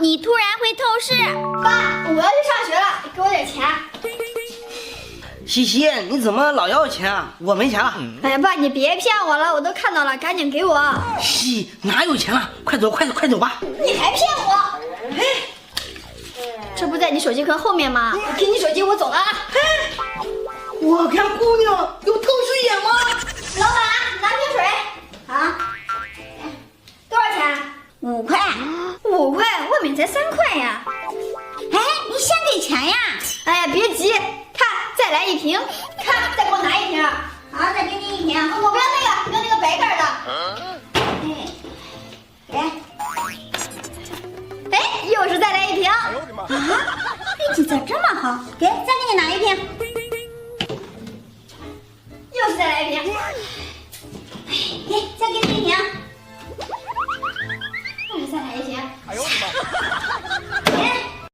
你突然会透视。爸，我要去上学了，给我点钱。西西，你怎么老要钱啊？我没钱了。哎呀，爸，你别骗我了，我都看到了，赶紧给我。西，哪有钱了？快走，快走，快走吧！你还骗我？哎，这不在你手机壳后面吗？我给你手机，我走了啊。我看姑娘有透视眼吗？老板，拿瓶水。啊？多少钱5块。 5块，外面才3块呀。哎，你先给钱呀！哎呀，别急，看，再来一瓶，看，再给我拿一瓶。好，再给你1瓶。我不要那个，要那个白盖的。哎，又是再来一瓶。啊，运气咋这么好？给，再给你拿1瓶。又是再来一瓶。给，再给你1瓶。